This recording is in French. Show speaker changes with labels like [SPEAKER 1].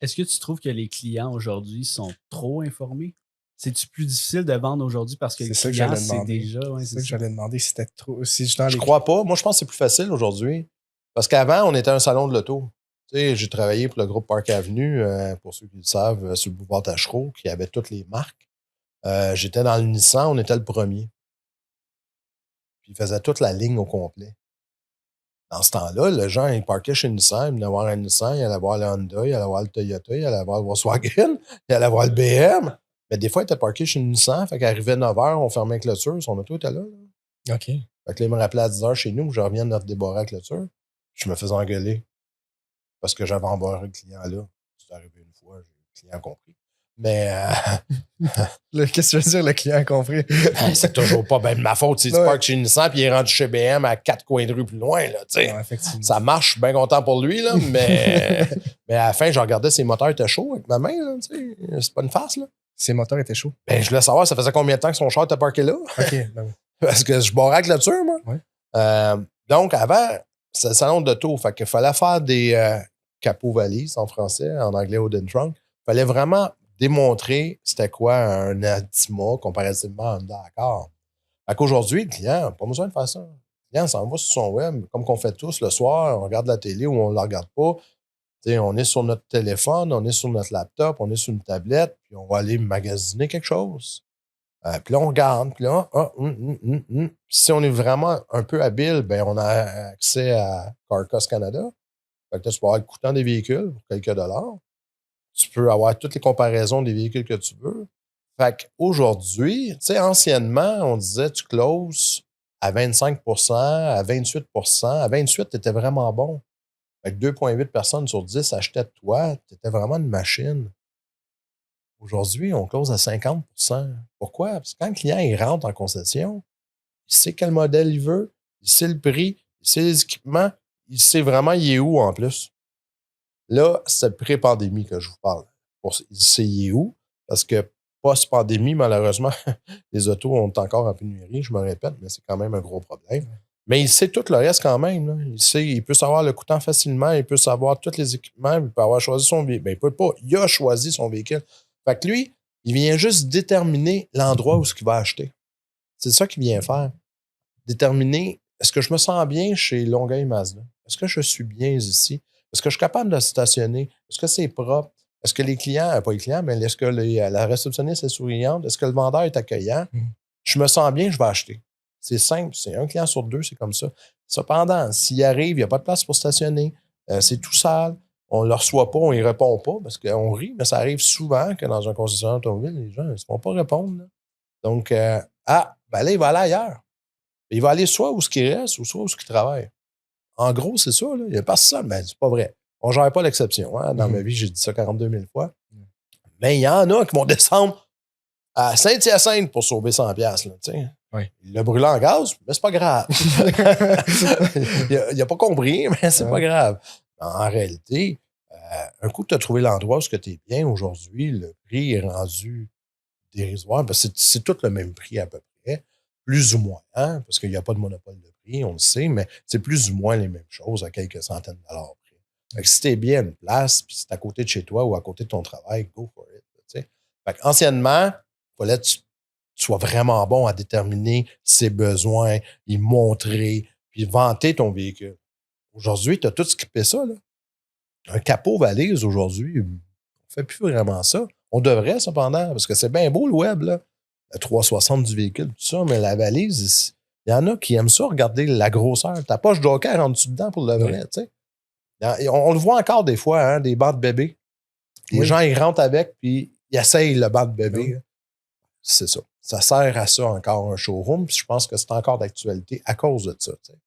[SPEAKER 1] Est-ce que tu trouves que les clients aujourd'hui sont trop informés? C'est-tu plus difficile de vendre aujourd'hui parce que le
[SPEAKER 2] C'est ça que
[SPEAKER 1] client,
[SPEAKER 2] j'allais
[SPEAKER 1] c'est
[SPEAKER 2] demander.
[SPEAKER 1] déjà... Ouais,
[SPEAKER 2] C'est
[SPEAKER 1] c'est
[SPEAKER 2] ça que
[SPEAKER 1] ça.
[SPEAKER 2] j'allais demander si c'était trop. Si je dans
[SPEAKER 3] Je
[SPEAKER 2] les.
[SPEAKER 3] crois pas. Moi, je pense que c'est plus facile aujourd'hui. Parce qu'avant, on était un salon de l'auto. Tu sais, j'ai travaillé pour le groupe Park Avenue, pour ceux qui le savent, sur le boulevard Tachereau, qui avait toutes les marques. J'étais dans le Nissan, on était le premier. Puis il faisait toute la ligne au complet. Dans ce temps-là, le gens, ils parquaient chez Nissan, ils venaient voir un Nissan, ils allaient voir le Honda, ils allaient voir le Toyota, ils allaient voir le Volkswagen, ils allaient voir le BM. Mais des fois, ils étaient parqués chez Nissan, fait qu'arrivait 9h, on fermait la clôture, son auto était là.
[SPEAKER 2] OK.
[SPEAKER 3] Fait que là, il me rappelait à 10h chez nous, je reviens de notre débarras à la clôture. Je me faisais engueuler parce que j'avais embarré le client là. C'est arrivé une fois, le client a compris. Mais
[SPEAKER 2] Qu'est-ce que tu veux dire, le client a compris?
[SPEAKER 3] c'est toujours pas bien de ma faute. Si tu parques chez Nissan puis il est rendu chez BM à 4 coins de rue plus loin, là, tu sais. Ça marche, je suis bien content pour lui, là, mais à la fin, je regardais ses moteurs étaient chauds avec ma main, là, tu sais. C'est pas une farce, là.
[SPEAKER 2] Ses moteurs étaient chauds.
[SPEAKER 3] Ben, je voulais savoir, ça faisait combien de temps que son char était parqué là?
[SPEAKER 2] OK. Ben oui.
[SPEAKER 3] Parce que je barrais avec la clôture, moi.
[SPEAKER 2] Ouais.
[SPEAKER 3] Donc, avant, c'était le salon d'auto. Fait qu'il fallait faire des capots valises en français, en anglais, Wooden Trunk. Il fallait vraiment démontrer c'était quoi un Altima comparativement à un Honda Accord. Fait qu'aujourd'hui, le client n'a pas besoin de faire ça. Le client s'en va sur son web, comme qu'on fait tous le soir, on regarde la télé ou on ne la regarde pas. T'sais, on est sur notre téléphone, on est sur notre laptop, on est sur une tablette, puis on va aller magasiner quelque chose. Puis là, on regarde, puis là, si on est vraiment un peu habile, ben on a accès à Carcass Canada. Fait que là, tu peux avoir le coûtant des véhicules pour quelques dollars. Tu peux avoir toutes les comparaisons des véhicules que tu veux. Fait qu'aujourd'hui, tu sais, anciennement, on disait tu closes à 25 à 28 à 28, tu étais vraiment bon. Fait que 2,8 personnes sur 10 achetaient de toi. Tu étais vraiment une machine. Aujourd'hui, on close à 50 Pourquoi? Parce que quand le client il rentre en concession, il sait quel modèle il veut, il sait le prix, il sait les équipements, il sait vraiment il est où en plus. Là, c'est pré-pandémie que je vous parle. Il sait il est où, parce que post-pandémie, malheureusement, les autos ont encore en pénurie, je me répète, mais c'est quand même un gros problème. Mais il sait tout le reste quand même. Là. Il peut savoir le coûtant facilement, il peut savoir tous les équipements, il peut avoir choisi son véhicule. Ben, il peut pas, il a choisi son véhicule. Fait que lui, il vient juste déterminer l'endroit où il va acheter. C'est ça qu'il vient faire. Déterminer, est-ce que je me sens bien chez Longueuil Mazda? Est-ce que je suis bien ici? Est-ce que je suis capable de stationner? Est-ce que c'est propre? Est-ce que les clients, pas les clients, mais est-ce que la réceptionniste est souriante? Est-ce que le vendeur est accueillant? Je me sens bien, je vais acheter. C'est simple, c'est un client sur deux, c'est comme ça. Cependant, s'il arrive, il n'y a pas de place pour stationner, c'est tout sale, on ne le reçoit pas, on n'y répond pas, parce qu'on rit, mais ça arrive souvent que dans un concessionnaire automobile, les gens ne se font pas répondre. Là. Donc, ben là, il va aller ailleurs. Il va aller soit où ce qu'il reste, ou soit où ce qu'il travaille. En gros, c'est ça. Là. Il n'y a pas ça, mais c'est pas vrai. On ne gère pas l'exception. Hein? Dans ma vie, j'ai dit ça 42 000 fois. Mais il y en a qui vont descendre à Saint-Hyacinthe pour sauver 100$. Là,
[SPEAKER 2] oui.
[SPEAKER 3] Il l'a brûlé en gaz, mais c'est pas grave. il n'a pas compris, mais c'est pas grave. En réalité, un coup que tu as trouvé l'endroit où tu es bien aujourd'hui, le prix est rendu dérisoire. Parce que c'est tout le même prix à peu près, plus ou moins, hein? Parce qu'il n'y a pas de monopole de prix, on le sait, mais c'est plus ou moins les mêmes choses à quelques centaines de dollars près. Fait que si tu es bien à une place, puis c'est à côté de chez toi ou à côté de ton travail, go for it. Fait qu'anciennement, il fallait que tu sois vraiment bon à déterminer ses besoins, y montrer, puis vanter ton véhicule. Aujourd'hui, tu as tout skippé ça. Là. Un capot valise aujourd'hui, on ne fait plus vraiment ça. On devrait, cependant, parce que c'est bien beau le web, là. Le 360 du véhicule, tout ça, mais la valise, il y en a qui aiment ça, regarder la grosseur. Ta poche joker en dessous dedans pour le vrai, tu sais. On le voit encore des fois, hein, des bancs de bébé. Les gens, ils rentrent avec, puis ils essayent le banc de bébé. C'est ça. Ça sert à ça encore, un showroom, puis je pense que c'est encore d'actualité à cause de ça, tu sais.